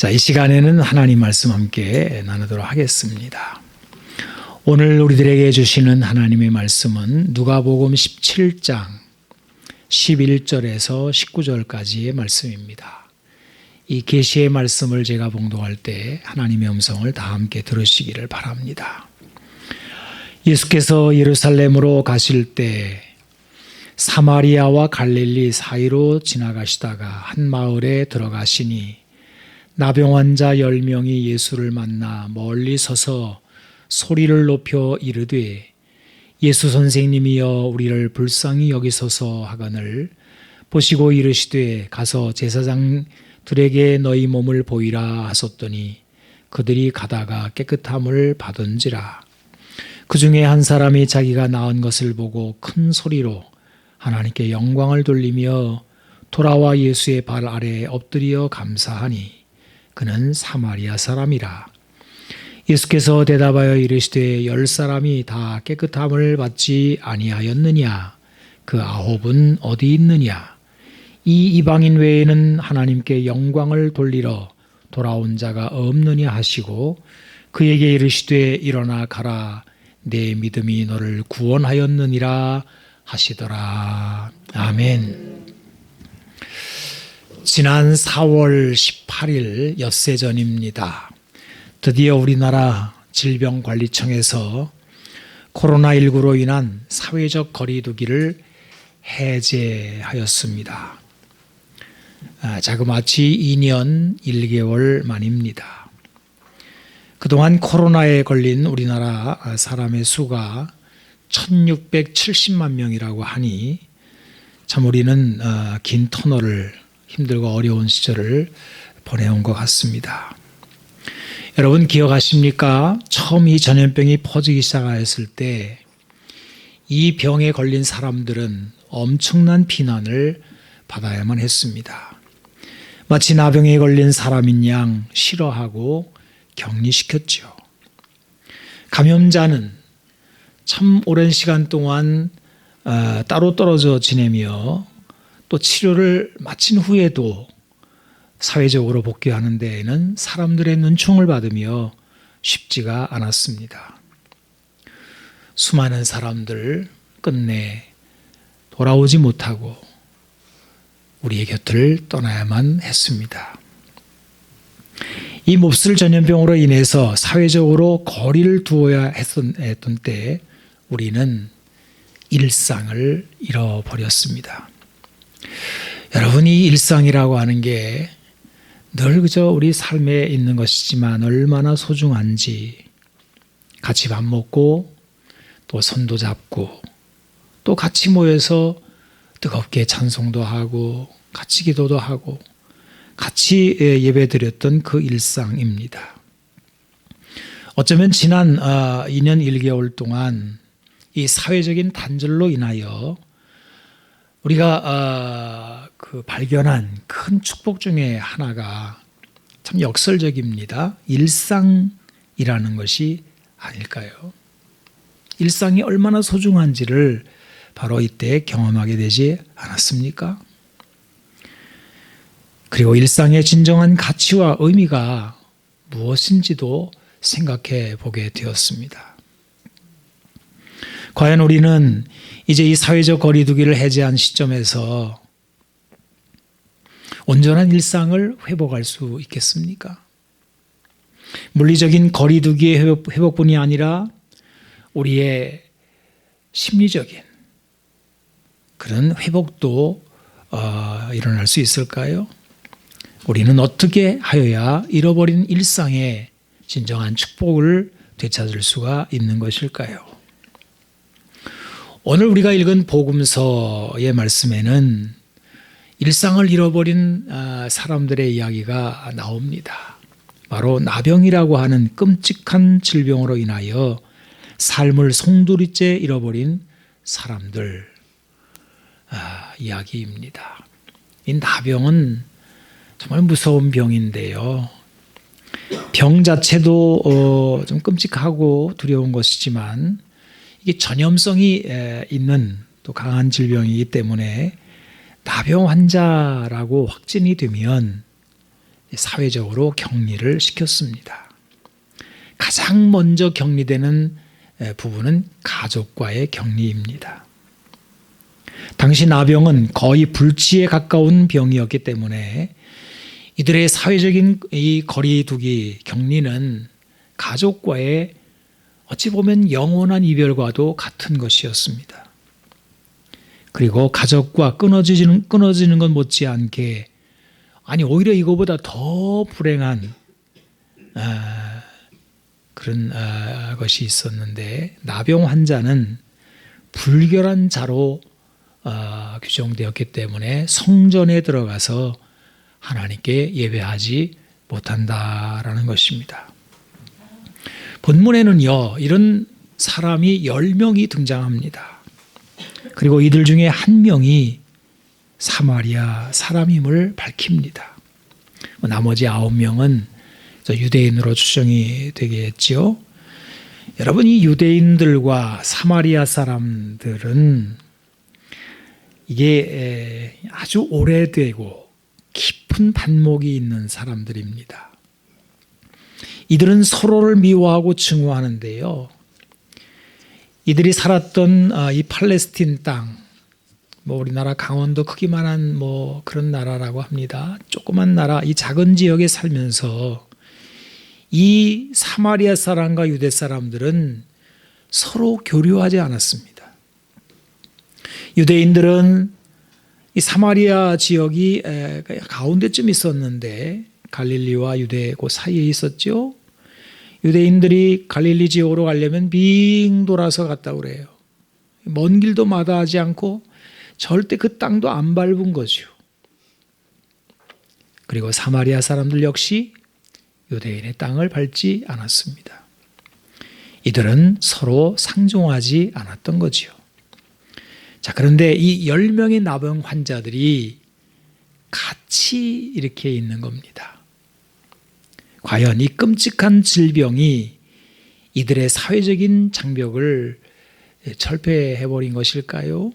자, 이 시간에는 하나님 말씀 함께 나누도록 하겠습니다. 오늘 우리들에게 주시는 하나님의 말씀은 누가복음 17장 11절에서 19절까지의 말씀입니다. 이 계시의 말씀을 제가 봉독할 때 하나님의 음성을 다 함께 들으시기를 바랍니다. 예수께서 예루살렘으로 가실 때 사마리아와 갈릴리 사이로 지나가시다가 한 마을에 들어가시니 나병 환자 10명이 예수를 만나 멀리 서서 소리를 높여 이르되 예수 선생님이여 우리를 불쌍히 여기소서 하거늘 보시고 이르시되 가서 제사장들에게 너희 몸을 보이라 하셨더니 그들이 가다가 깨끗함을 받은지라. 그 중에 한 사람이 자기가 나은 것을 보고 큰 소리로 하나님께 영광을 돌리며 돌아와 예수의 발 아래에 엎드려 감사하니 그는 사마리아 사람이라. 예수께서 대답하여 이르시되 10사람이 다 깨끗함을 받지 아니하였느냐? 그 9은 어디 있느냐? 이 이방인 외에는 하나님께 영광을 돌리러 돌아온 자가 없느냐 하시고 그에게 이르시되 일어나 가라 내 믿음이 너를 구원하였느니라 하시더라. 아멘. 지난 4월 18일 엿새 전입니다. 드디어 우리나라 질병관리청에서 코로나19로 인한 사회적 거리두기를 해제하였습니다. 자그마치 2년 1개월 만입니다. 그동안 코로나에 걸린 우리나라 사람의 수가 1670만 명이라고 하니 참 우리는 긴 터널을 힘들고 어려운 시절을 보내온 것 같습니다. 여러분 기억하십니까? 처음 이 전염병이 퍼지기 시작하였을 때 이 병에 걸린 사람들은 엄청난 비난을 받아야만 했습니다. 마치 나병에 걸린 사람인 양 싫어하고 격리시켰죠. 감염자는 참 오랜 시간 동안 따로 떨어져 지내며 또 치료를 마친 후에도 사회적으로 복귀하는 데에는 사람들의 눈총을 받으며 쉽지가 않았습니다. 수많은 사람들 끝내 돌아오지 못하고 우리의 곁을 떠나야만 했습니다. 이 몹쓸 전염병으로 인해서 사회적으로 거리를 두어야 했던 때 우리는 일상을 잃어버렸습니다. 여러분, 이 일상이라고 하는 게 늘 그저 우리 삶에 있는 것이지만 얼마나 소중한지, 같이 밥 먹고 또 손도 잡고 또 같이 모여서 뜨겁게 찬송도 하고 같이 기도도 하고 같이 예배 드렸던 그 일상입니다. 어쩌면 지난 2년 1개월 동안 이 사회적인 단절로 인하여 우리가 발견한 큰 축복 중에 하나가 참 역설적입니다. 일상이라는 것이 아닐까요? 일상이 얼마나 소중한지를 바로 이때 경험하게 되지 않았습니까? 그리고 일상의 진정한 가치와 의미가 무엇인지도 생각해 보게 되었습니다. 과연 우리는 이제 이 사회적 거리두기를 해제한 시점에서 온전한 일상을 회복할 수 있겠습니까? 물리적인 거리두기의 회복뿐이 아니라 우리의 심리적인 그런 회복도 일어날 수 있을까요? 우리는 어떻게 하여야 잃어버린 일상의 진정한 축복을 되찾을 수가 있는 것일까요? 오늘 우리가 읽은 복음서의 말씀에는 일상을 잃어버린 사람들의 이야기가 나옵니다. 바로 나병이라고 하는 끔찍한 질병으로 인하여 삶을 송두리째 잃어버린 사람들 이야기입니다. 이 나병은 정말 무서운 병인데요. 병 자체도 좀 끔찍하고 두려운 것이지만 이게 전염성이 있는 또 강한 질병이기 때문에 나병 환자라고 확진이 되면 사회적으로 격리를 시켰습니다. 가장 먼저 격리되는 부분은 가족과의 격리입니다. 당시 나병은 거의 불치에 가까운 병이었기 때문에 이들의 사회적인 이 거리두기 격리는 가족과의 어찌 보면 영원한 이별과도 같은 것이었습니다. 그리고 가족과 끊어지는 것 못지않게, 아니 오히려 이거보다 더 불행한 그런 것이 있었는데, 나병 환자는 불결한 자로 규정되었기 때문에 성전에 들어가서 하나님께 예배하지 못한다라는 것입니다. 본문에는요, 이런 사람이 10명이 등장합니다. 그리고 이들 중에 한 명이 사마리아 사람임을 밝힙니다. 나머지 9명은 유대인으로 추정이 되겠죠. 여러분, 이 유대인들과 사마리아 사람들은 이게 아주 오래되고 깊은 반목이 있는 사람들입니다. 이들은 서로를 미워하고 증오하는데요. 이들이 살았던 이 팔레스틴 땅, 우리나라 강원도 크기만한 그런 나라라고 합니다. 조그만 나라, 이 작은 지역에 살면서 이 사마리아 사람과 유대 사람들은 서로 교류하지 않았습니다. 유대인들은 이 사마리아 지역이 가운데쯤 있었는데, 갈릴리와 유대 그 사이에 있었죠. 유대인들이 갈릴리 지역으로 가려면 빙 돌아서 갔다고 그래요. 먼 길도 마다하지 않고 절대 그 땅도 안 밟은 거죠. 그리고 사마리아 사람들 역시 유대인의 땅을 밟지 않았습니다. 이들은 서로 상종하지 않았던 거지요. 자, 그런데 이 10명의 나병 환자들이 같이 이렇게 있는 겁니다. 과연 이 끔찍한 질병이 이들의 사회적인 장벽을 철폐해버린 것일까요?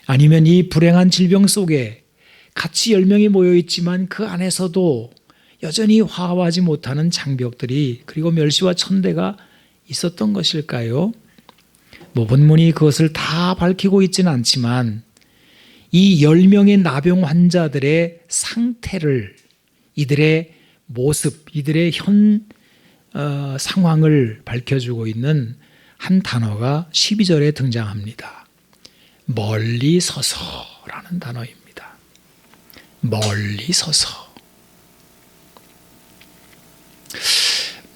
아니면 이 불행한 질병 속에 같이 10명이 모여있지만 그 안에서도 여전히 화합하지 못하는 장벽들이, 그리고 멸시와 천대가 있었던 것일까요? 본문이 그것을 다 밝히고 있지는 않지만 이 10명의 나병 환자들의 상태를, 이들의 모습, 이들의 현 상황을 밝혀주고 있는 한 단어가 12절에 등장합니다. 멀리 서서라는 단어입니다. 멀리 서서.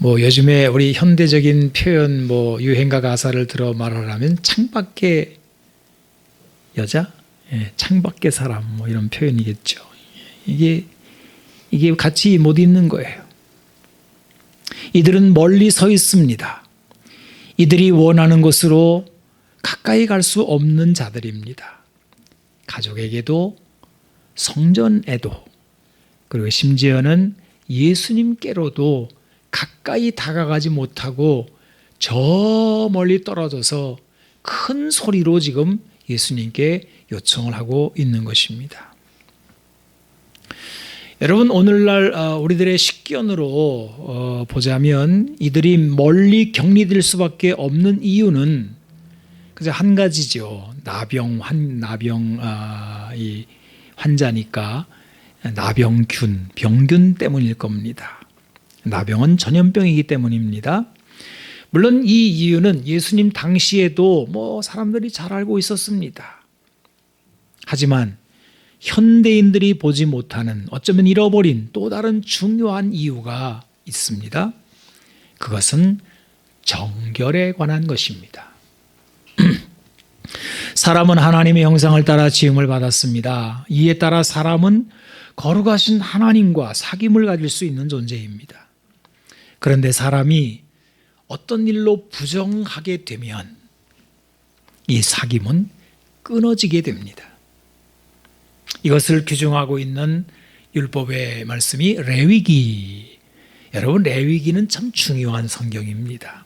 요즘에 우리 현대적인 표현, 유행가 가사를 들어 말하라면 창밖에 여자, 창밖에 사람, 이런 표현이겠죠. 이게 같이 못 있는 거예요. 이들은 멀리 서 있습니다. 이들이 원하는 곳으로 가까이 갈 수 없는 자들입니다. 가족에게도, 성전에도, 그리고 심지어는 예수님께로도 가까이 다가가지 못하고 저 멀리 떨어져서 큰 소리로 지금 예수님께 요청을 하고 있는 것입니다. 여러분, 오늘날 우리들의 식견으로 보자면 이들이 멀리 격리될 수밖에 없는 이유는 그저 한 가지죠. 나병 이 환자니까 나병균, 병균 때문일 겁니다. 나병은 전염병이기 때문입니다. 물론 이 이유는 예수님 당시에도 사람들이 잘 알고 있었습니다. 하지만 현대인들이 보지 못하는, 어쩌면 잃어버린 또 다른 중요한 이유가 있습니다. 그것은 정결에 관한 것입니다. 사람은 하나님의 형상을 따라 지음을 받았습니다. 이에 따라 사람은 거룩하신 하나님과 사귐을 가질 수 있는 존재입니다. 그런데 사람이 어떤 일로 부정하게 되면 이 사귐은 끊어지게 됩니다. 이것을 규정하고 있는 율법의 말씀이 레위기. 여러분, 레위기는 참 중요한 성경입니다.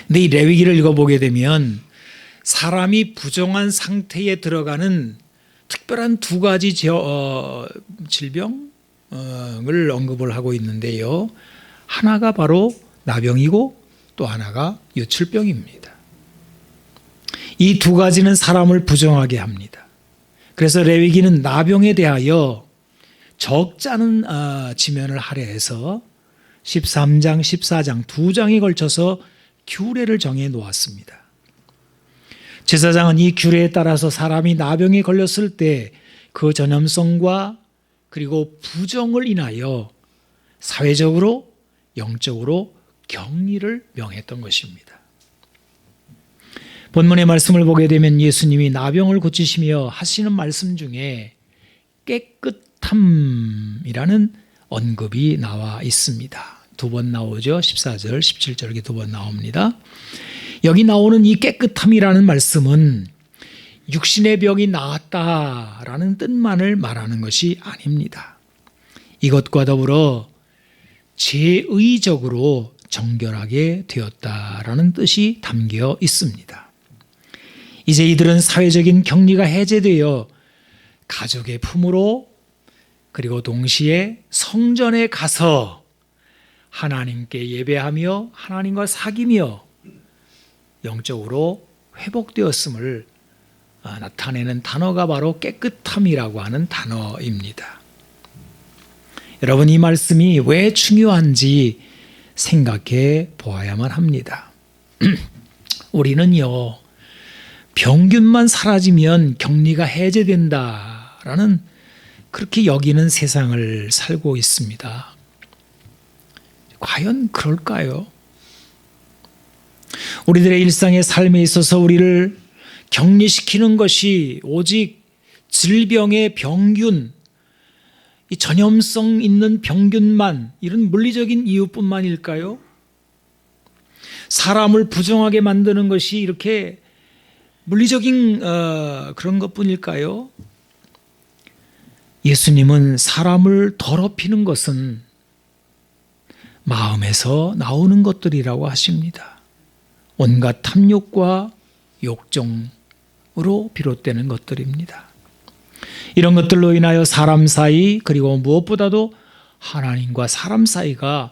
근데 이 레위기를 읽어보게 되면 사람이 부정한 상태에 들어가는 특별한 두 가지 질병, 언급을 하고 있는데요. 하나가 바로 나병이고 또 하나가 유출병입니다. 이 두 가지는 사람을 부정하게 합니다. 그래서 레위기는 나병에 대하여 적지 않은 지면을 할애해서 13장, 14장 두 장에 걸쳐서 규례를 정해 놓았습니다. 제사장은 이 규례에 따라서 사람이 나병에 걸렸을 때 그 전염성과 그리고 부정을 인하여 사회적으로, 영적으로 격리를 명했던 것입니다. 본문의 말씀을 보게 되면 예수님이 나병을 고치시며 하시는 말씀 중에 깨끗함이라는 언급이 나와 있습니다. 두 번 나오죠. 14절, 17절에 두 번 나옵니다. 여기 나오는 이 깨끗함이라는 말씀은 육신의 병이 나았다라는 뜻만을 말하는 것이 아닙니다. 이것과 더불어 제의적으로 정결하게 되었다라는 뜻이 담겨 있습니다. 이제 이들은 사회적인 격리가 해제되어 가족의 품으로 그리고 동시에 성전에 가서 하나님께 예배하며 하나님과 사귀며 영적으로 회복되었음을 나타내는 단어가 바로 깨끗함이라고 하는 단어입니다. 여러분, 이 말씀이 왜 중요한지 생각해 보아야만 합니다. 우리는요, 병균만 사라지면 격리가 해제된다라는 그렇게 여기는 세상을 살고 있습니다. 과연 그럴까요? 우리들의 일상의 삶에 있어서 우리를 격리시키는 것이 오직 질병의 병균, 이 전염성 있는 병균만, 이런 물리적인 이유뿐만일까요? 사람을 부정하게 만드는 것이 이렇게 물리적인 그런 것뿐일까요? 예수님은 사람을 더럽히는 것은 마음에서 나오는 것들이라고 하십니다. 온갖 탐욕과 욕정으로 비롯되는 것들입니다. 이런 것들로 인하여 사람 사이, 그리고 무엇보다도 하나님과 사람 사이가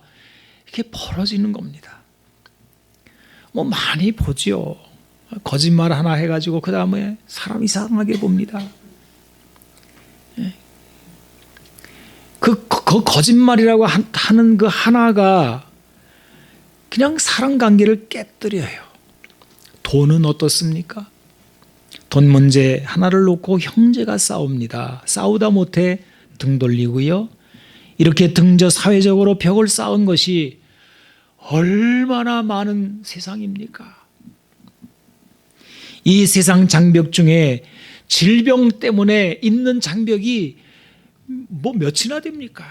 이렇게 벌어지는 겁니다. 많이 보지요. 거짓말 하나 해가지고 그 다음에 사람 이상하게 봅니다. 그 거짓말이라고 하는 그 하나가 그냥 사람 관계를 깨뜨려요. 돈은 어떻습니까? 돈 문제 하나를 놓고 형제가 싸웁니다. 싸우다 못해 등 돌리고요. 이렇게 등져 사회적으로 벽을 쌓은 것이 얼마나 많은 세상입니까? 이 세상 장벽 중에 질병 때문에 있는 장벽이 몇이나 됩니까?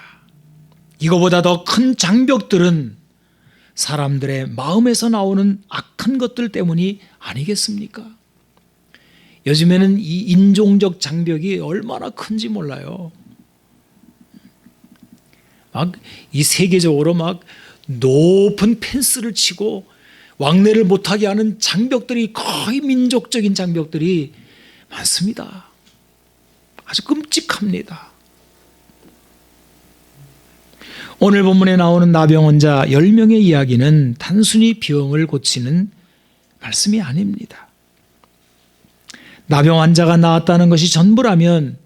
이거보다 더 큰 장벽들은 사람들의 마음에서 나오는 악한 것들 때문이 아니겠습니까? 요즘에는 이 인종적 장벽이 얼마나 큰지 몰라요. 이 세계적으로 높은 펜스를 치고 왕래를 못하게 하는 장벽들이, 거의 민족적인 장벽들이 많습니다. 아주 끔찍합니다. 오늘 본문에 나오는 나병 환자 10명의 이야기는 단순히 병을 고치는 말씀이 아닙니다. 나병 환자가 나았다는 것이 전부라면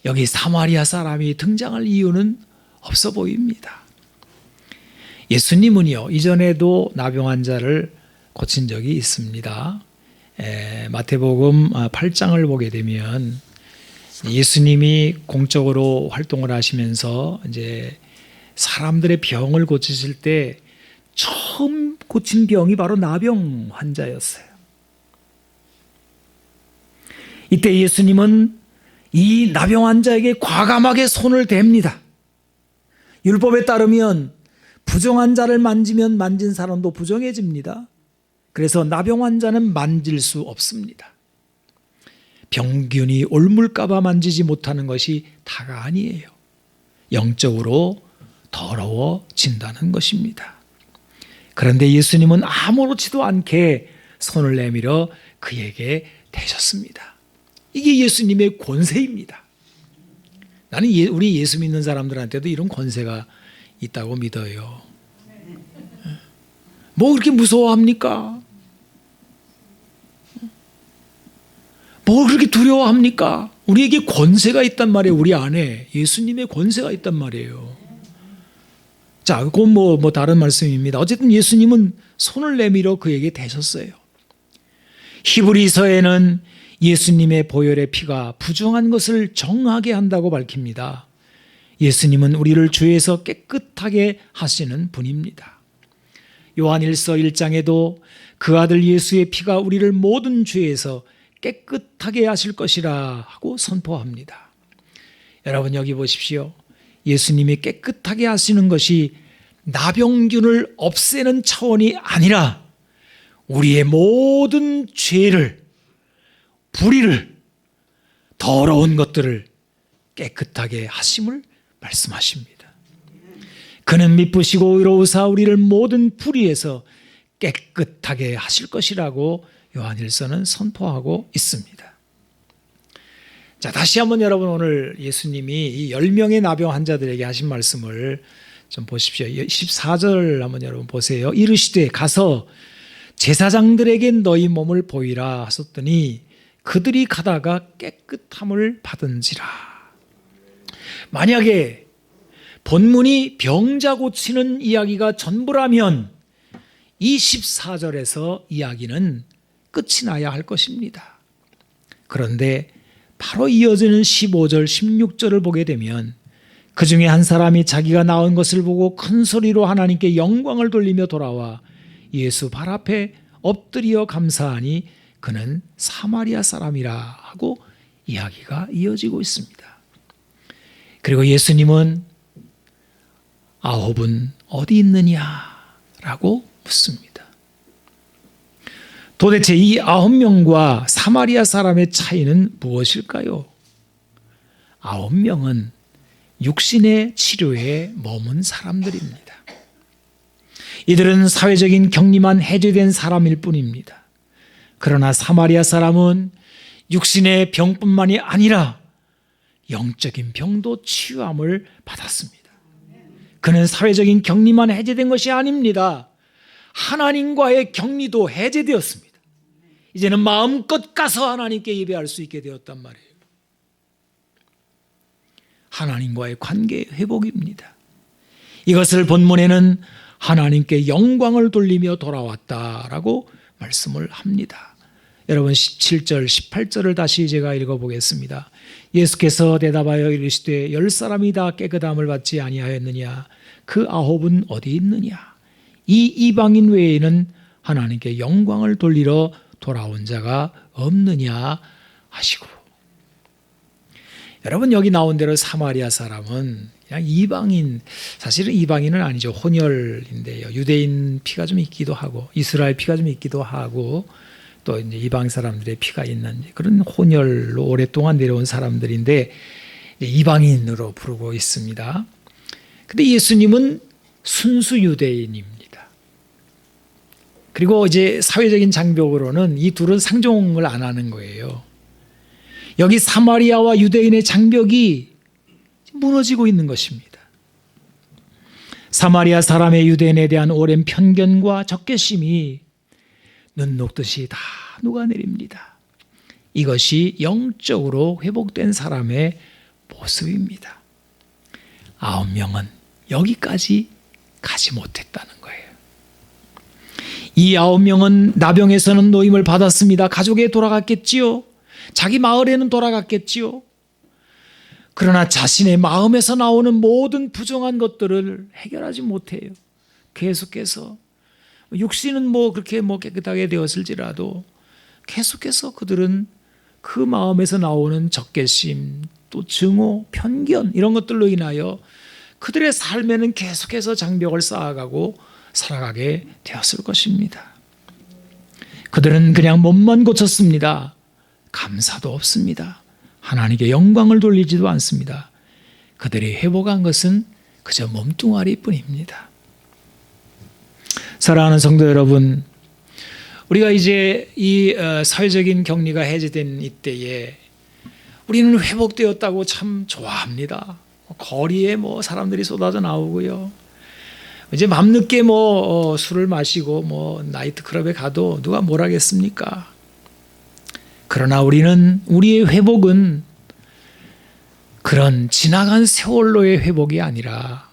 여기 사마리아 사람이 등장할 이유는 없어 보입니다. 예수님은요, 이전에도 나병 환자를 고친 적이 있습니다. 마태복음 8장을 보게 되면 예수님이 공적으로 활동을 하시면서 이제 사람들의 병을 고치실 때 처음 고친 병이 바로 나병 환자였어요. 이때 예수님은 이 나병 환자에게 과감하게 손을 댑니다. 율법에 따르면 부정한 자를 만지면 만진 사람도 부정해집니다. 그래서 나병 환자는 만질 수 없습니다. 병균이 옮을까 봐 만지지 못하는 것이 다가 아니에요. 영적으로 더러워진다는 것입니다. 그런데 예수님은 아무렇지도 않게 손을 내밀어 그에게 대셨습니다. 이게 예수님의 권세입니다. 나는 우리 예수 믿는 사람들한테도 이런 권세가 있다고 믿어요. 뭐 그렇게 무서워합니까? 뭘 그렇게 두려워합니까? 우리에게 권세가 있단 말이에요. 우리 안에 예수님의 권세가 있단 말이에요. 자, 그건 뭐 다른 말씀입니다. 어쨌든 예수님은 손을 내밀어 그에게 대셨어요. 히브리서에는 예수님의 보혈의 피가 부정한 것을 정하게 한다고 밝힙니다. 예수님은 우리를 죄에서 깨끗하게 하시는 분입니다. 요한일서 1장에도 그 아들 예수의 피가 우리를 모든 죄에서 깨끗하게 하실 것이라 하고 선포합니다. 여러분 여기 보십시오. 예수님이 깨끗하게 하시는 것이 나병균을 없애는 차원이 아니라 우리의 모든 죄를, 불의를, 더러운 것들을 깨끗하게 하심을 말씀하십니다. 그는 미쁘시고 의로우사 우리를 모든 불의에서 깨끗하게 하실 것이라고 요한일서는 선포하고 있습니다. 자, 다시 한번 여러분 오늘 예수님이 이 10명의 나병 환자들에게 하신 말씀을 좀 보십시오. 14절 한번 여러분 보세요. 이르시되 가서 제사장들에게 너희 몸을 보이라 하셨더니 그들이 가다가 깨끗함을 받은지라. 만약에 본문이 병자 고치는 이야기가 전부라면 이 14절에서 이야기는 끝이 나야 할 것입니다. 그런데 바로 이어지는 15절, 16절을 보게 되면 그 중에 한 사람이 자기가 낳은 것을 보고 큰 소리로 하나님께 영광을 돌리며 돌아와 예수 발 앞에 엎드려 감사하니 그는 사마리아 사람이라 하고 이야기가 이어지고 있습니다. 그리고 예수님은 아홉은 어디 있느냐라고 묻습니다. 도대체 이 9명과 사마리아 사람의 차이는 무엇일까요? 9명은 육신의 치료에 머문 사람들입니다. 이들은 사회적인 격리만 해제된 사람일 뿐입니다. 그러나 사마리아 사람은 육신의 병뿐만이 아니라 영적인 병도 치유함을 받았습니다. 그는 사회적인 격리만 해제된 것이 아닙니다. 하나님과의 격리도 해제되었습니다. 이제는 마음껏 가서 하나님께 예배할 수 있게 되었단 말이에요. 하나님과의 관계 회복입니다. 이것을 본문에는 하나님께 영광을 돌리며 돌아왔다라고 말씀을 합니다. 여러분 17절, 18절을 다시 제가 읽어보겠습니다. 예수께서 대답하여 이르시되 10사람이 다 깨끗함을 받지 아니하였느냐? 그 9은 어디 있느냐? 이 이방인 외에는 하나님께 영광을 돌리러 돌아온 자가 없느냐 하시고. 여러분 여기 나온 대로 사마리아 사람은 그냥 이방인, 사실은 이방인은 아니죠. 혼혈인데요. 유대인 피가 좀 있기도 하고 이스라엘 피가 좀 있기도 하고 또 이제 이방 사람들의 피가 있는 그런 혼혈로 오랫동안 내려온 사람들인데 이방인으로 부르고 있습니다. 근데 예수님은 순수 유대인입니다. 그리고 이제 사회적인 장벽으로는 이 둘은 상종을 안 하는 거예요. 여기 사마리아와 유대인의 장벽이 무너지고 있는 것입니다. 사마리아 사람의 유대인에 대한 오랜 편견과 적개심이 눈 녹듯이 다 녹아내립니다. 이것이 영적으로 회복된 사람의 모습입니다. 9명은 여기까지 가지 못했다는 거예요. 이 9명은 나병에서는 노임을 받았습니다. 가족에 돌아갔겠지요. 자기 마을에는 돌아갔겠지요. 그러나 자신의 마음에서 나오는 모든 부정한 것들을 해결하지 못해요. 계속해서 육신은 그렇게 깨끗하게 되었을지라도 계속해서 그들은 그 마음에서 나오는 적개심, 또 증오, 편견 이런 것들로 인하여 그들의 삶에는 계속해서 장벽을 쌓아가고 살아가게 되었을 것입니다. 그들은 그냥 몸만 고쳤습니다. 감사도 없습니다. 하나님께 영광을 돌리지도 않습니다. 그들이 회복한 것은 그저 몸뚱아리뿐입니다. 사랑하는 성도 여러분, 우리가 이제 이 사회적인 격리가 해제된 이때에 우리는 회복되었다고 참 좋아합니다. 거리에 사람들이 쏟아져 나오고요. 이제 밤늦게 술을 마시고 나이트클럽에 가도 누가 뭘 하겠습니까? 그러나 우리의 회복은 그런 지나간 세월로의 회복이 아니라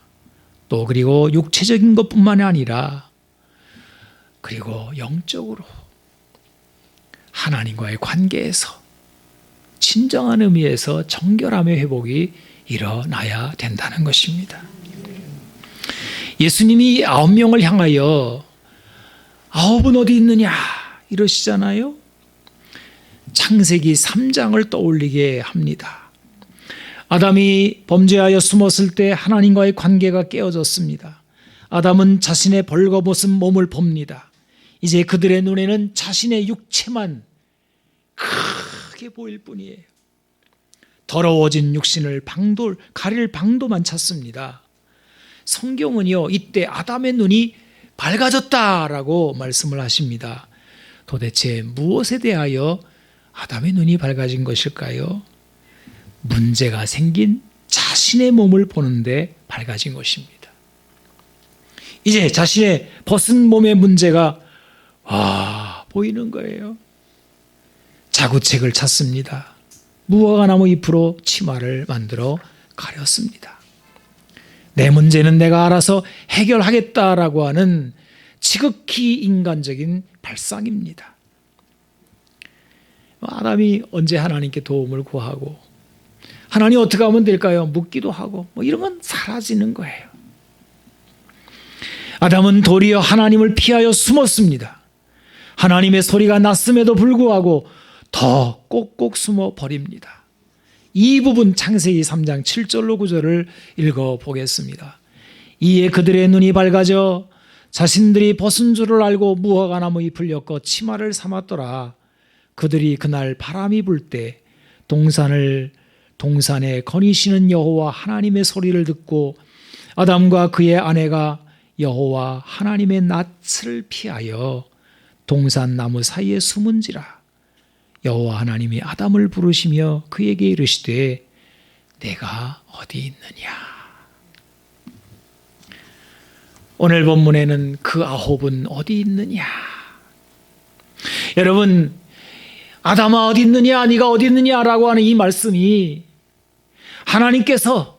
또 그리고 육체적인 것뿐만이 아니라 그리고 영적으로 하나님과의 관계에서 진정한 의미에서 정결함의 회복이 일어나야 된다는 것입니다. 예수님이 9명을 향하여 9은 어디 있느냐 이러시잖아요. 창세기 3장을 떠올리게 합니다. 아담이 범죄하여 숨었을 때 하나님과의 관계가 깨어졌습니다. 아담은 자신의 벌거벗은 몸을 봅니다. 이제 그들의 눈에는 자신의 육체만 크게 보일 뿐이에요. 더러워진 육신을 가릴 방도만 찾습니다. 성경은요, 이때 아담의 눈이 밝아졌다라고 말씀을 하십니다. 도대체 무엇에 대하여 아담의 눈이 밝아진 것일까요? 문제가 생긴 자신의 몸을 보는데 밝아진 것입니다. 이제 자신의 벗은 몸의 문제가 보이는 거예요. 자구책을 찾습니다. 무화과나무 잎으로 치마를 만들어 가렸습니다. 내 문제는 내가 알아서 해결하겠다라고 하는 지극히 인간적인 발상입니다. 아담이 언제 하나님께 도움을 구하고 하나님 어떻게 하면 될까요? 묻기도 하고 이런 건 사라지는 거예요. 아담은 도리어 하나님을 피하여 숨었습니다. 하나님의 소리가 났음에도 불구하고 더 꼭꼭 숨어 버립니다. 이 부분 창세기 3장 7절로 9절을 읽어보겠습니다. 이에 그들의 눈이 밝아져 자신들이 벗은 줄을 알고 무화과나무 잎을 엮어 치마를 삼았더라. 그들이 그날 바람이 불 때 동산에 거니시는 여호와 하나님의 소리를 듣고 아담과 그의 아내가 여호와 하나님의 낯을 피하여 동산 나무 사이에 숨은지라. 여호와 하나님이 아담을 부르시며 그에게 이르시되 내가 어디 있느냐. 오늘 본문에는 그 9은 어디 있느냐. 여러분, 아담아 어디 있느냐, 네가 어디 있느냐라고 하는 이 말씀이 하나님께서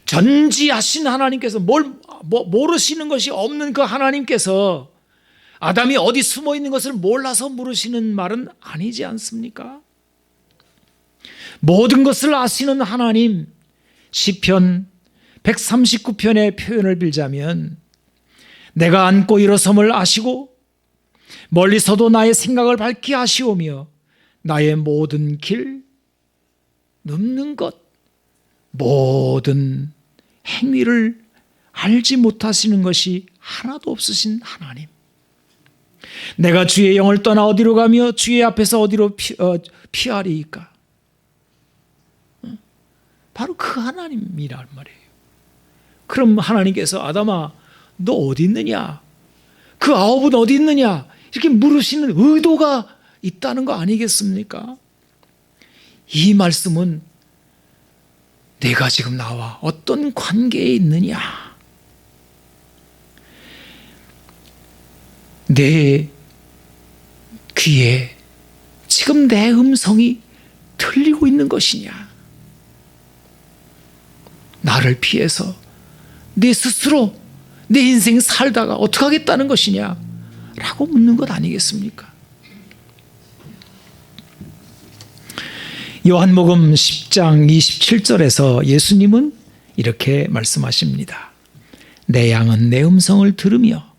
전지하신 하나님께서 모르시는 것이 없는 그 하나님께서 아담이 어디 숨어 있는 것을 몰라서 물으시는 말은 아니지 않습니까? 모든 것을 아시는 하나님, 시편 139편의 표현을 빌자면 내가 앉고 일어섬을 아시고 멀리서도 나의 생각을 밝히 하시오며 나의 모든 길, 눕는 것, 모든 행위를 알지 못하시는 것이 하나도 없으신 하나님. 내가 주의 영을 떠나 어디로 가며 주의 앞에서 어디로 피하리이까? 바로 그 하나님이란 말이에요. 그럼 하나님께서 아담아 너 어디 있느냐? 그 9은 어디 있느냐? 이렇게 물으시는 의도가 있다는 거 아니겠습니까? 이 말씀은 내가 지금 나와 어떤 관계에 있느냐? 내 귀에 지금 내 음성이 들리고 있는 것이냐? 나를 피해서 내 스스로 내 인생 살다가 어떻게 하겠다는 것이냐? 라고 묻는 것 아니겠습니까? 요한복음 10장 27절에서 예수님은 이렇게 말씀하십니다. 내 양은 내 음성을 들으며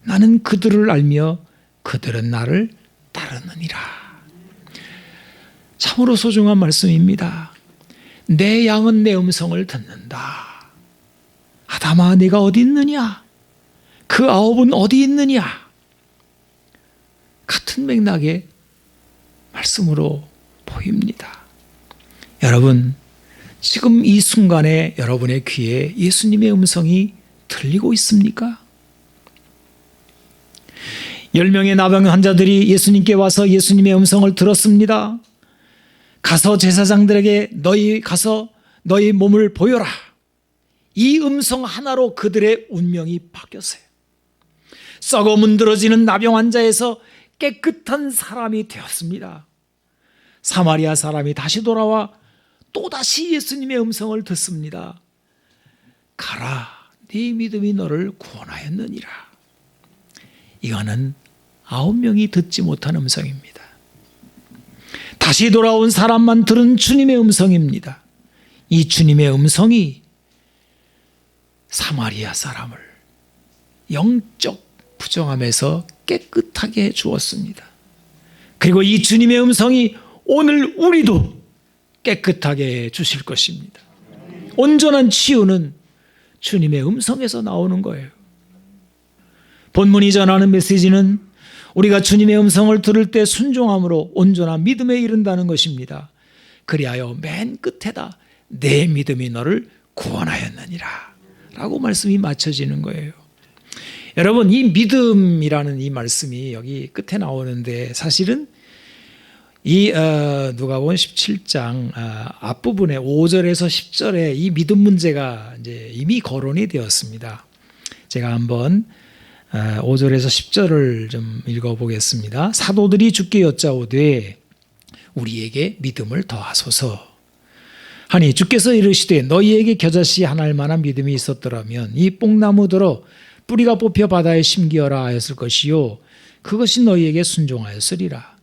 나는 그들을 알며 그들은 나를 따르느니라. 참으로 소중한 말씀입니다. 내 양은 내 음성을 듣는다. 아담아 네가 어디 있느냐? 그 9은 어디 있느냐? 같은 맥락의 말씀으로 보입니다. 여러분, 지금 이 순간에 여러분의 귀에 예수님의 음성이 들리고 있습니까? 10명의 나병 환자들이 예수님께 와서 예수님의 음성을 들었습니다. 가서 제사장들에게 너희 가서 너희 몸을 보여라. 이 음성 하나로 그들의 운명이 바뀌었어요. 썩어 문드러지는 나병 환자에서 깨끗한 사람이 되었습니다. 사마리아 사람이 다시 돌아와 또다시 예수님의 음성을 듣습니다. 가라, 네 믿음이 너를 구원하였느니라. 이거는 9명이 듣지 못한 음성입니다. 다시 돌아온 사람만 들은 주님의 음성입니다. 이 주님의 음성이 사마리아 사람을 영적 부정함에서 깨끗하게 해 주었습니다. 그리고 이 주님의 음성이 오늘 우리도 깨끗하게 해 주실 것입니다. 온전한 치유는 주님의 음성에서 나오는 거예요. 본문이 전하는 메시지는 우리가 주님의 음성을 들을 때 순종함으로 온전한 믿음에 이른다는 것입니다. 그리하여 맨 끝에다 내 믿음이 너를 구원하였느니라 라고 말씀이 맞춰지는 거예요. 여러분, 이 믿음이라는 이 말씀이 여기 끝에 나오는데 사실은 이 누가복음 17장 앞부분에 5절에서 10절에 이 믿음 문제가 이제 이미 거론이 되었습니다. 제가 한번 5절에서 10절을 좀 읽어보겠습니다. 사도들이 주께 여짜오되 우리에게 믿음을 더하소서 하니 주께서 이르시되 너희에게 겨자씨 하나일 만한 믿음이 있었더라면 이 뽕나무더러 뿌리가 뽑혀 바다에 심기어라 하였을 것이요 그것이 너희에게 순종하였으리라.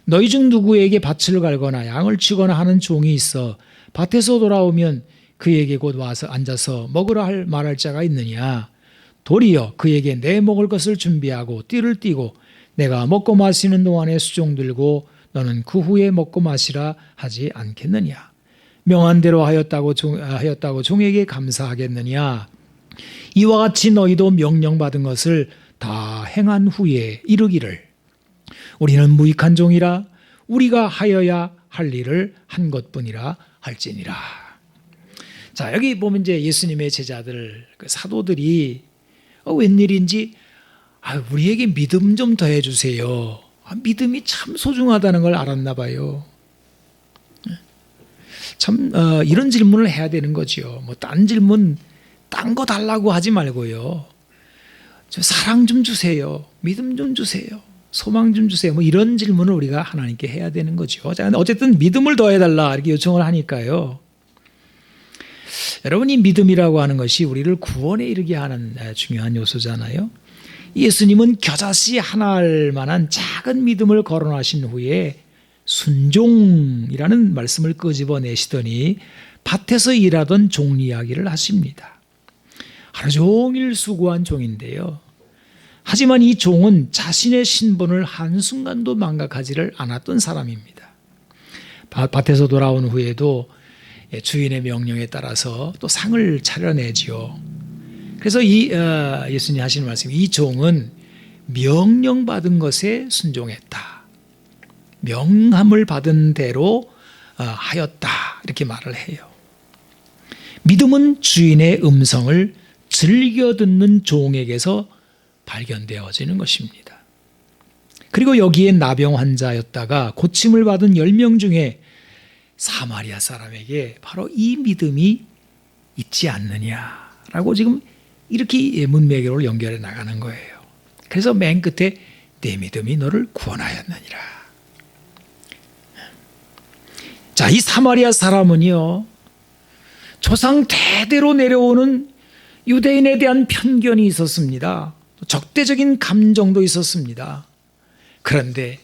너희 중 누구에게 밭을 갈거나 양을 치거나 하는 종이 있어 밭에서 돌아오면 그에게 곧 와서 앉아서 먹으라 말할 자가 있느냐. 도리어 그에게 내 먹을 것을 준비하고 띠를 띠고 내가 먹고 마시는 동안에 수종 들고 너는 그 후에 먹고 마시라 하지 않겠느냐. 명한 대로 하였다고 종에게 감사하겠느냐. 이와 같이 너희도 명령받은 것을 다 행한 후에 이르기를 우리는 무익한 종이라 우리가 하여야 할 일을 한 것뿐이라 할지니라. 자, 여기 보면 이제 예수님의 제자들 그 사도들이 웬일인지 우리에게 믿음 좀 더해 주세요. 믿음이 참 소중하다는 걸 알았나 봐요. 참 이런 질문을 해야 되는 거지요. 뭐 딴 질문 딴 거 달라고 하지 말고요. 저 사랑 좀 주세요. 믿음 좀 주세요. 소망 좀 주세요. 뭐 이런 질문을 우리가 하나님께 해야 되는 거죠. 어쨌든 믿음을 더해달라 이렇게 요청을 하니까요. 여러분, 이 믿음이라고 하는 것이 우리를 구원에 이르게 하는 중요한 요소잖아요. 예수님은 겨자씨 하나할 만한 작은 믿음을 거론하신 후에 순종이라는 말씀을 끄집어내시더니 밭에서 일하던 종 이야기를 하십니다. 하루 종일 수고한 종인데요. 하지만 이 종은 자신의 신분을 한순간도 망각하지를 않았던 사람입니다. 밭에서 돌아온 후에도 주인의 명령에 따라서 또 상을 차려내지요. 그래서 이 예수님 하시는 말씀, 이 종은 명령받은 것에 순종했다. 명함을 받은 대로 하였다. 이렇게 말을 해요. 믿음은 주인의 음성을 즐겨 듣는 종에게서 발견되어지는 것입니다. 그리고 여기에 나병 환자였다가 고침을 받은 10명 중에 사마리아 사람에게 바로 이 믿음이 있지 않느냐라고 지금 이렇게 문맥으로 연결해 나가는 거예요. 그래서 맨 끝에 내 믿음이 너를 구원하였느니라. 자, 이 사마리아 사람은요, 조상 대대로 내려오는 유대인에 대한 편견이 있었습니다. 적대적인 감정도 있었습니다. 그런데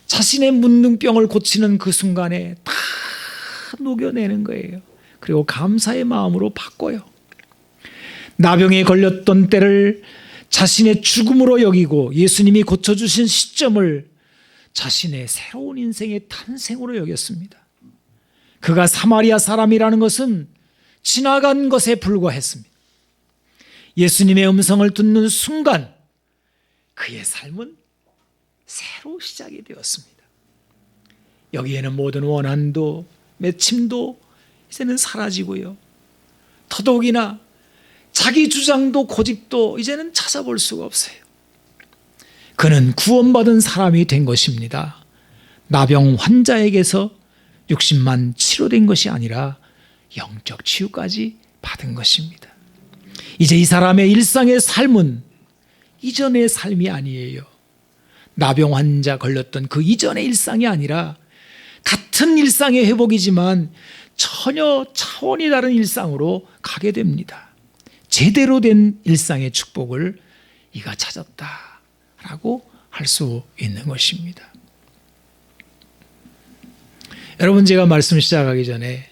자신의 문둥병을 고치는 그 순간에 다 녹여내는 거예요. 그리고 감사의 마음으로 바꿔요. 나병에 걸렸던 때를 자신의 죽음으로 여기고 예수님이 고쳐주신 시점을 자신의 새로운 인생의 탄생으로 여겼습니다. 그가 사마리아 사람이라는 것은 지나간 것에 불과했습니다. 예수님의 음성을 듣는 순간 그의 삶은 새로 시작이 되었습니다. 여기에는 모든 원한도 맺힘도 이제는 사라지고요. 더더욱이나 자기 주장도 고집도 이제는 찾아볼 수가 없어요. 그는 구원받은 사람이 된 것입니다. 나병 환자에게서 육신만 치료된 것이 아니라 영적 치유까지 받은 것입니다. 이제 이 사람의 일상의 삶은 이전의 삶이 아니에요. 나병 환자 걸렸던 그 이전의 일상이 아니라 같은 일상의 회복이지만 전혀 차원이 다른 일상으로 가게 됩니다. 제대로 된 일상의 축복을 이가 찾았다라고 할 수 있는 것입니다. 여러분, 제가 말씀 시작하기 전에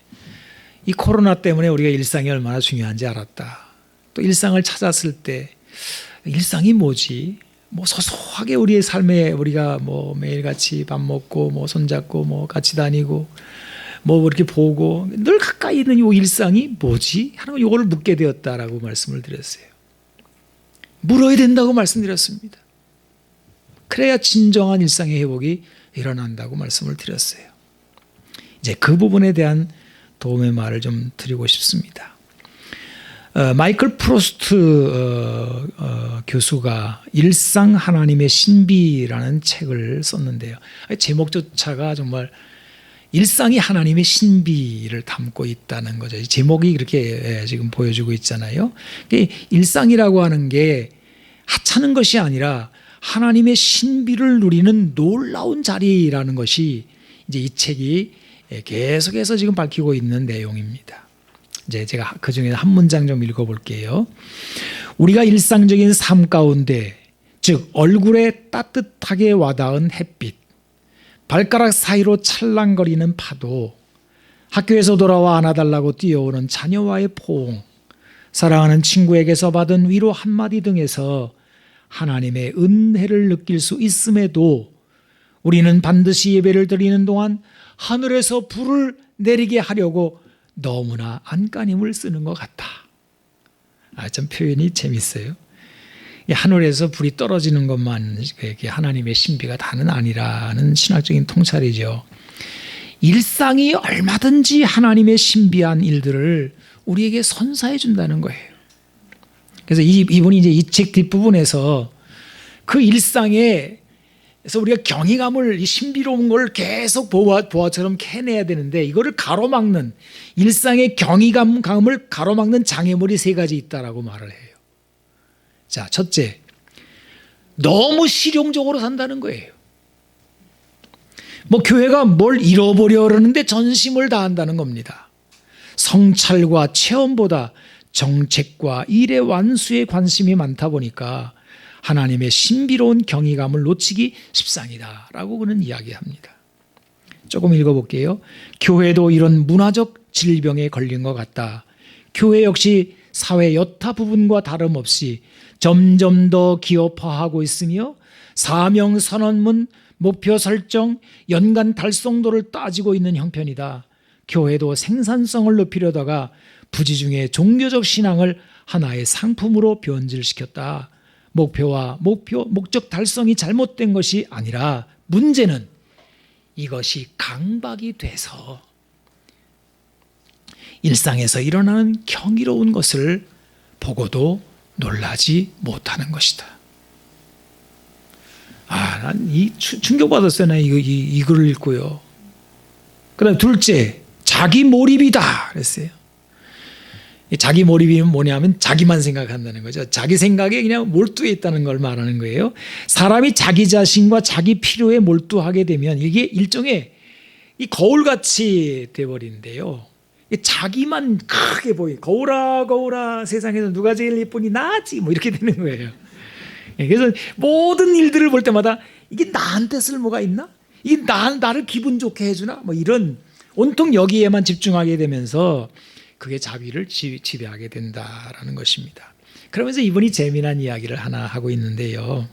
이 코로나 때문에 우리가 일상이 얼마나 중요한지 알았다. 또 일상을 찾았을 때 일상이 뭐지? 뭐 소소하게 우리의 삶에 우리가 뭐 매일같이 밥 먹고 뭐 손잡고 뭐 같이 다니고 뭐 이렇게 보고 늘 가까이 있는 이 일상이 뭐지? 하는 이거를 묻게 되었다라고 말씀을 드렸어요. 물어야 된다고 말씀드렸습니다. 그래야 진정한 일상의 회복이 일어난다고 말씀을 드렸어요. 이제 그 부분에 대한 도움의 말을 좀 드리고 싶습니다. 마이클 프로스트 교수가 일상 하나님의 신비라는 책을 썼는데요. 제목조차가 정말 일상이 하나님의 신비를 담고 있다는 거죠. 제목이 그렇게 지금 보여주고 있잖아요. 일상이라고 하는 게 하찮은 것이 아니라 하나님의 신비를 누리는 놀라운 자리라는 것이 이제 이 책이 계속해서 지금 밝히고 있는 내용입니다. 이제 제가 그 중에 한 문장 좀 읽어볼게요. 우리가 일상적인 삶 가운데, 즉 얼굴에 따뜻하게 와닿은 햇빛, 발가락 사이로 찰랑거리는 파도, 학교에서 돌아와 안아달라고 뛰어오는 자녀와의 포옹, 사랑하는 친구에게서 받은 위로 한마디 등에서 하나님의 은혜를 느낄 수 있음에도 우리는 반드시 예배를 드리는 동안 하늘에서 불을 내리게 하려고 너무나 안간힘을 쓰는 것 같다. 참 표현이 재밌어요. 하늘에서 불이 떨어지는 것만 하나님의 신비가 다는 아니라는 신학적인 통찰이죠. 일상이 얼마든지 하나님의 신비한 일들을 우리에게 선사해 준다는 거예요. 그래서 이분이 이제 이 책 뒷부분에서 그 일상에서 우리가 경이감을, 이 신비로운 걸 계속 보화처럼 캐내야 되는데, 이거를 가로막는, 일상의 경이감을 가로막는 장애물이 세 가지 있다라고 말을 해요. 자, 첫째, 너무 실용적으로 산다는 거예요. 뭐 교회가 뭘 잃어버려 그러는데 전심을 다한다는 겁니다. 성찰과 체험보다 정책과 일의 완수에 관심이 많다 보니까 하나님의 신비로운 경이감을 놓치기 십상이다라고 그는 이야기합니다. 조금 읽어볼게요. 교회도 이런 문화적 질병에 걸린 것 같다. 교회 역시 사회 여타 부분과 다름없이 점점 더 기업화하고 있으며 사명 선언문, 목표 설정, 연간 달성도를 따지고 있는 형편이다. 교회도 생산성을 높이려다가 부지중에 종교적 신앙을 하나의 상품으로 변질시켰다. 목적 달성이 잘못된 것이 아니라 문제는 이것이 강박이 돼서 일상에서 일어나는 경이로운 것을 보고도 놀라지 못하는 것이다. 난 충격받았어요. 나 이 글을 읽고요. 그다음 둘째, 자기 몰입이다 그랬어요. 자기 몰입이면 뭐냐면 자기만 생각한다는 거죠. 자기 생각에 그냥 몰두해 있다는 걸 말하는 거예요. 사람이 자기 자신과 자기 필요에 몰두하게 되면 이게 일종의 이 거울같이 돼버리는데요. 자기만 크게 보이. 거울아 세상에서 누가 제일 예쁘니? 나지. 뭐 이렇게 되는 거예요. 그래서 모든 일들을 볼 때마다 이게 나한테 쓸모가 있나? 이게 나를 기분 좋게 해주나? 뭐 이런 온통 여기에만 집중하게 되면서 그게 자비를 지배하게 된다라는 것입니다. 그러면서 이분이 재미난 이야기를 하나 하고 있는데요.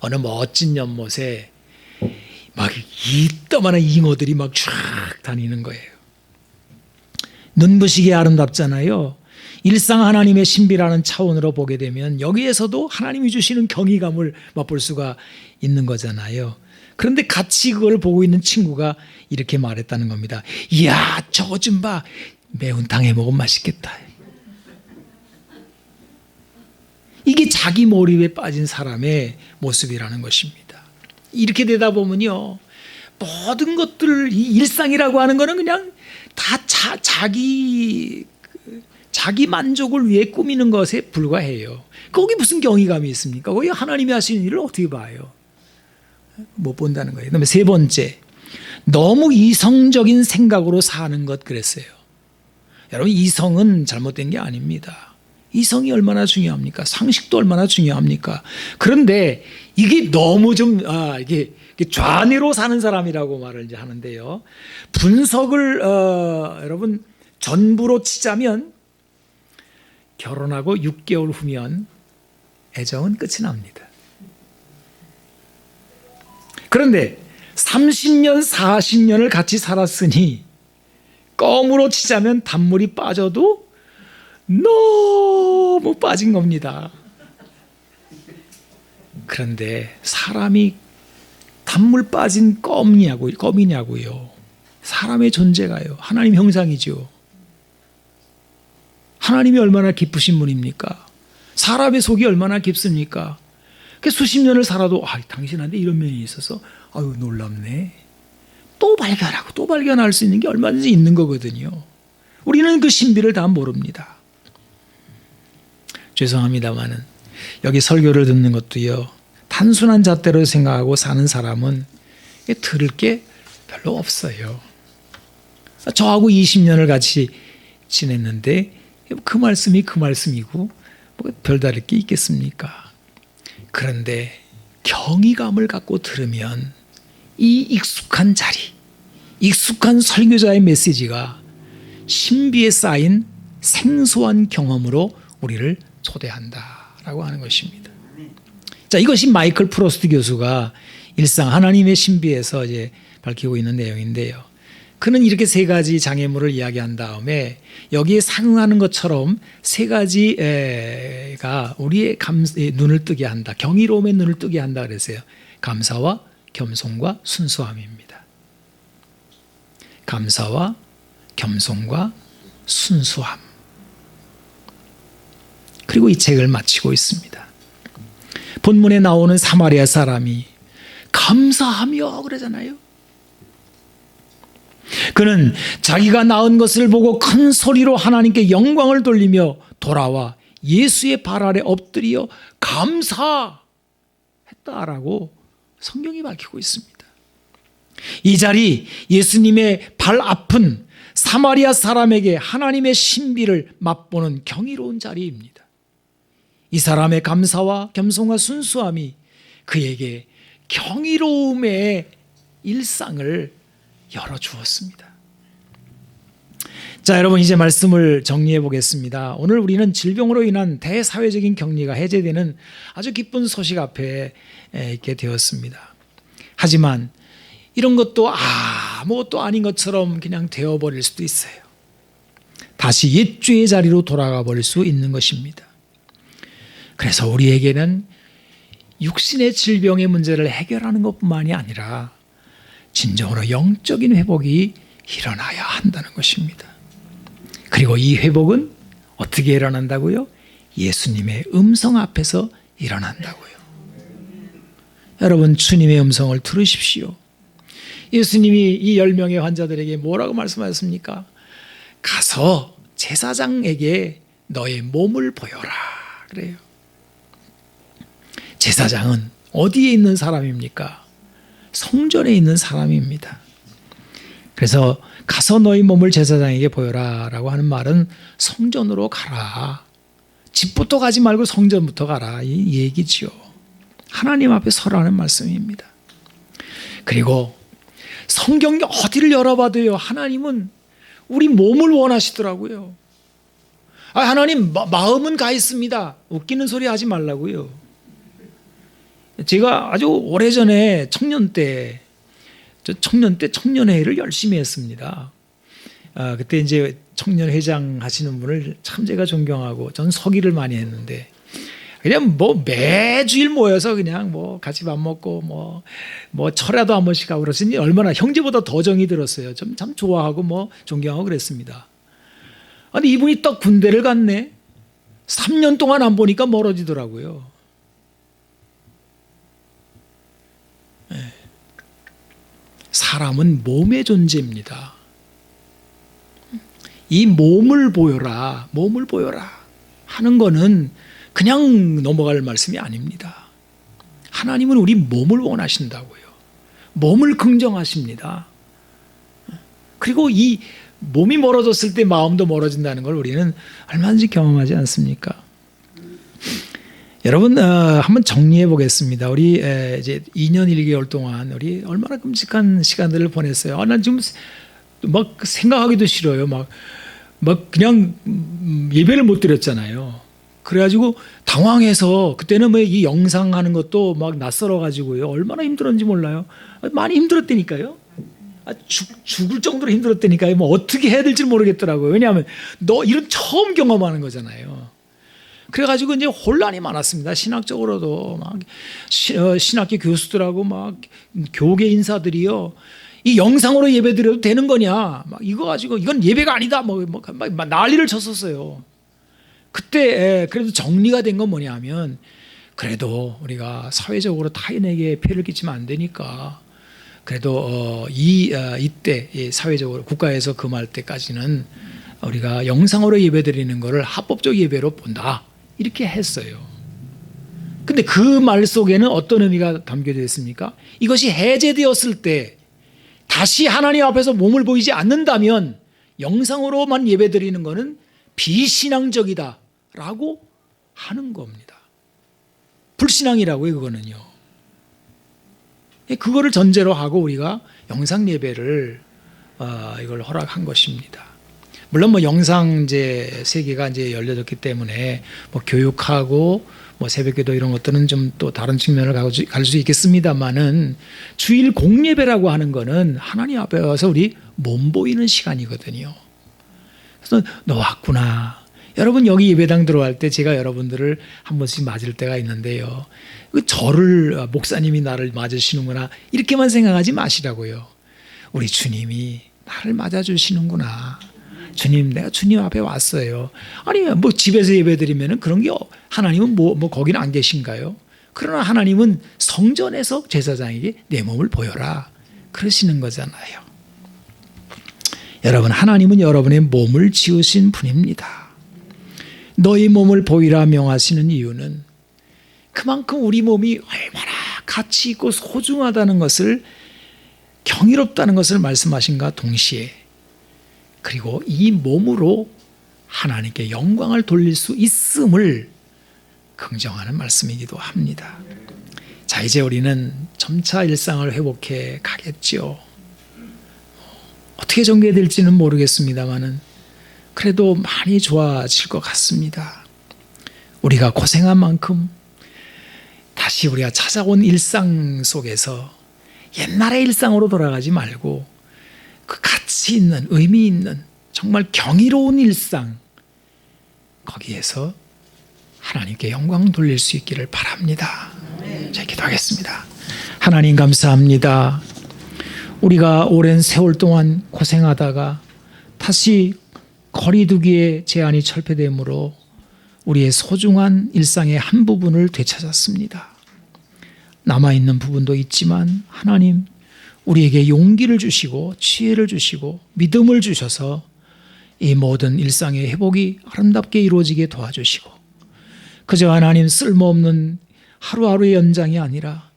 어느 멋진 연못에 막 이따만한 잉어들이 막 쫙 다니는 거예요. 눈부시게 아름답잖아요. 일상 하나님의 신비라는 차원으로 보게 되면 여기에서도 하나님이 주시는 경이감을 맛볼 수가 있는 거잖아요. 그런데 같이 그걸 보고 있는 친구가 이렇게 말했다는 겁니다. 이야, 저거 좀 봐. 매운탕 해 먹으면 맛있겠다. 이게 자기 몰입에 빠진 사람의 모습이라는 것입니다. 이렇게 되다 보면요, 모든 것들, 이 일상이라고 하는 거는 그냥 다 자기 만족을 위해 꾸미는 것에 불과해요. 거기 무슨 경이감이 있습니까? 거기 하나님이 하시는 일을 어떻게 봐요? 못 본다는 거예요. 그다음에 세 번째, 너무 이성적인 생각으로 사는 것 그랬어요. 여러분, 이성은 잘못된 게 아닙니다. 이성이 얼마나 중요합니까? 상식도 얼마나 중요합니까? 그런데 이게 너무 좀 이게 좌뇌로 사는 사람이라고 말을 이제 하는데요. 분석을 여러분 전부로 치자면 결혼하고 6개월 후면 애정은 끝이 납니다. 그런데 30년, 40년을 같이 살았으니 껌으로 치자면 단물이 빠져도 너무 빠진 겁니다. 그런데 사람이 단물 빠진 껌이냐고요. 사람의 존재가요. 하나님 형상이죠. 하나님이 얼마나 깊으신 분입니까? 사람의 속이 얼마나 깊습니까? 수십 년을 살아도 당신한테 이런 면이 있어서 아유 놀랍네. 또 발견하고 또 발견할 수 있는 게 얼마든지 있는 거거든요. 우리는 그 신비를 다 모릅니다. 죄송합니다만은 여기 설교를 듣는 것도요, 단순한 잣대로 생각하고 사는 사람은 들을 게 별로 없어요. 저하고 20년을 같이 지냈는데 그 말씀이 그 말씀이고 뭐 별다를 게 있겠습니까? 그런데 경이감을 갖고 들으면 이 익숙한 자리, 익숙한 설교자의 메시지가 신비에 쌓인 생소한 경험으로 우리를 초대한다라고 하는 것입니다. 자, 이것이 마이클 프로스트 교수가 일상 하나님의 신비에서 이제 밝히고 있는 내용인데요. 그는 이렇게 세 가지 장애물을 이야기한 다음에 여기에 상응하는 것처럼 세 가지가 우리의 눈을 뜨게 한다. 경이로움의 눈을 뜨게 한다 그랬어요. 감사와 겸손과 순수함입니다. 감사와 겸손과 순수함. 그리고 이 책을 마치고 있습니다. 본문에 나오는 사마리아 사람이 감사하며 그러잖아요. 그는 자기가 낳은 것을 보고 큰 소리로 하나님께 영광을 돌리며 돌아와 예수의 발 아래 엎드려 감사했다라고 성경이 밝히고 있습니다. 이 자리, 예수님의 발 아픈 사마리아 사람에게 하나님의 신비를 맛보는 경이로운 자리입니다. 이 사람의 감사와 겸손과 순수함이 그에게 경이로움의 일상을 열어주었습니다. 자, 여러분, 이제 말씀을 정리해 보겠습니다. 오늘 우리는 질병으로 인한 대사회적인 격리가 해제되는 아주 기쁜 소식 앞에 있게 되었습니다. 하지만 이런 것도 아무것도 아닌 것처럼 그냥 되어버릴 수도 있어요. 다시 옛죄의 자리로 돌아가 버릴 수 있는 것입니다. 그래서 우리에게는 육신의 질병의 문제를 해결하는 것뿐만이 아니라 진정으로 영적인 회복이 일어나야 한다는 것입니다. 그리고 이 회복은 어떻게 일어난다고요? 예수님의 음성 앞에서 일어난다고요. 여러분, 주님의 음성을 들으십시오. 예수님이 이 10명의 환자들에게 뭐라고 말씀하셨습니까? 가서 제사장에게 너의 몸을 보여라 그래요. 제사장은 어디에 있는 사람입니까? 성전에 있는 사람입니다. 그래서 가서 너희 몸을 제사장에게 보여라 라고 하는 말은 성전으로 가라. 집부터 가지 말고 성전부터 가라 이 얘기지요. 하나님 앞에 서라는 말씀입니다. 그리고 성경 어디를 열어봐도요, 하나님은 우리 몸을 원하시더라고요. 하나님 마음은 가 있습니다. 웃기는 소리 하지 말라고요. 제가 아주 오래전에 청년회의를 열심히 했습니다. 그때 이제 청년회장 하시는 분을 참 제가 존경하고 전 서기를 많이 했는데 그냥 뭐 매주일 모여서 그냥 뭐 같이 밥 먹고 뭐 철야도 한 번씩 하고 그러시니 얼마나 형제보다 더 정이 들었어요. 참 좋아하고 뭐 존경하고 그랬습니다. 아니 이분이 딱 군대를 갔네. 3년 동안 안 보니까 멀어지더라고요. 사람은 몸의 존재입니다. 이 몸을 보여라 하는 거는 그냥 넘어갈 말씀이 아닙니다. 하나님은 우리 몸을 원하신다고요. 몸을 긍정하십니다. 그리고 이 몸이 멀어졌을 때 마음도 멀어진다는 걸 우리는 얼마든지 경험하지 않습니까? 여러분, 한번 정리해 보겠습니다. 우리 이제 2년 1개월 동안 우리 얼마나 끔찍한 시간들을 보냈어요. 난 지금 막 생각하기도 싫어요. 막 그냥 예배를 못 드렸잖아요. 그래가지고 당황해서 그때는 뭐 이 영상 하는 것도 막 낯설어가지고요. 얼마나 힘들었는지 몰라요. 많이 힘들었다니까요. 죽을 정도로 힘들었다니까요. 뭐 어떻게 해야 될지 모르겠더라고요. 왜냐하면 너 이런 처음 경험하는 거잖아요. 그래가지고 이제 혼란이 많았습니다. 신학적으로도 막 신학교 교수들하고 막 교계 인사들이요. 이 영상으로 예배 드려도 되는 거냐? 막 이거 가지고 이건 예배가 아니다. 막 난리를 쳤었어요. 그때 그래도 정리가 된 건 뭐냐면 그래도 우리가 사회적으로 타인에게 폐를 끼치면 안 되니까 그래도 이때 사회적으로 국가에서 금할 때까지는 우리가 영상으로 예배 드리는 것을 합법적 예배로 본다. 이렇게 했어요. 근데 그 말 속에는 어떤 의미가 담겨져 있습니까? 이것이 해제되었을 때 다시 하나님 앞에서 몸을 보이지 않는다면 영상으로만 예배 드리는 것은 비신앙적이다라고 하는 겁니다. 불신앙이라고요, 그거는요. 그거를 전제로 하고 우리가 영상 예배를 이걸 허락한 것입니다. 물론 뭐 영상 이제 세계가 이제 열려졌기 때문에 뭐 교육하고 뭐 새벽기도 이런 것들은 좀 또 다른 측면을 갈 수 있겠습니다만은 주일 공예배라고 하는 거는 하나님 앞에 와서 우리 몸 보이는 시간이거든요. 그래서 너 왔구나. 여러분 여기 예배당 들어갈 때 제가 여러분들을 한 번씩 맞을 때가 있는데요. 저를 목사님이 나를 맞으시는구나 이렇게만 생각하지 마시라고요. 우리 주님이 나를 맞아주시는구나. 주님, 내가 주님 앞에 왔어요. 아니, 뭐 집에서 예배드리면은 그런 게 하나님은 뭐 거기는 안 계신가요? 그러나 하나님은 성전에서 제사장에게 내 몸을 보여라. 그러시는 거잖아요. 여러분, 하나님은 여러분의 몸을 지으신 분입니다. 너희 몸을 보이라 명하시는 이유는 그만큼 우리 몸이 얼마나 가치 있고 소중하다는 것을 경이롭다는 것을 말씀하신가 동시에 그리고 이 몸으로 하나님께 영광을 돌릴 수 있음을 긍정하는 말씀이기도 합니다. 자, 이제 우리는 점차 일상을 회복해 가겠죠. 어떻게 전개될지는 모르겠습니다만은 그래도 많이 좋아질 것 같습니다. 우리가 고생한 만큼 다시 우리가 찾아온 일상 속에서 옛날의 일상으로 돌아가지 말고 그 가치 있는 의미 있는 정말 경이로운 일상 거기에서 하나님께 영광 돌릴 수 있기를 바랍니다. 자, 기도하겠습니다. 하나님 감사합니다. 우리가 오랜 세월 동안 고생하다가 다시 거리두기의 제한이 철폐되므로 우리의 소중한 일상의 한 부분을 되찾았습니다. 남아있는 부분도 있지만 하나님 우리에게 용기를 주시고 지혜를 주시고 믿음을 주셔서 이 모든 일상의 회복이 아름답게 이루어지게 도와주시고 그저 하나님 쓸모없는 하루하루의 연장이 아니라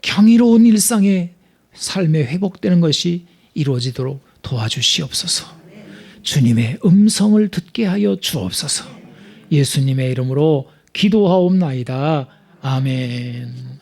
경이로운 일상의 삶에 회복되는 것이 이루어지도록 도와주시옵소서. 주님의 음성을 듣게 하여 주옵소서. 예수님의 이름으로 기도하옵나이다. 아멘.